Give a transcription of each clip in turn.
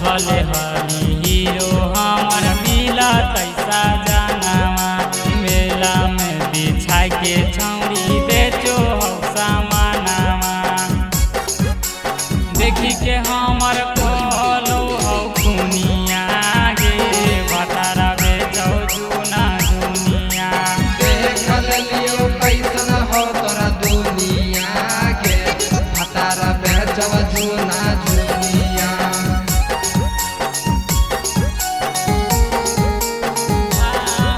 हले हली हीरो हमर मिला तैसा जानवा मेला में बिछा के छौरी बेचो हौसा मानावा देखी के हमर कहलो हौ दुनिया गे भतारा बेचो जुना दुनिया देख लियो कैसन हो तोरा दुनिया के भतारा बेचवा जुना दुनिया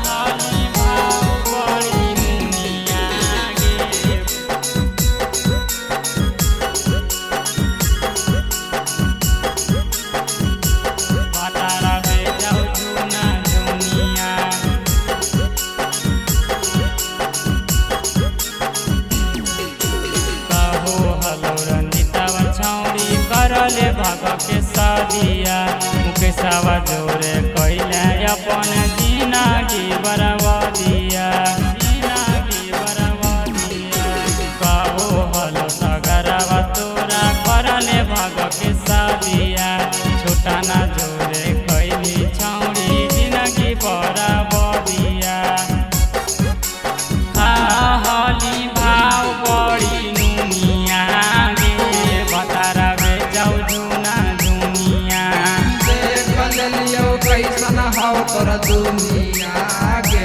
हाली भाव बड़ी दुनिया गे भतारा बेचो जुना दुनिया कहो हलो रंजितावा छौरी करले भाग के शादिया मुकेशवा जोरे कैले अपन जिंदगी बर्बादिया कहो हलो सगरवा तोरा करले भाग के शादिया छोटा ना जोरे कैली छौरी जिंदगी बर्बादिया हाली भाव बड़ी दुनिया गे भतारा बेचौ जुना दुनिया देख लियो कैसन हो तोरा दुनिया के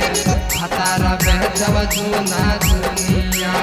भतारा बेचवा जुना दुनिया।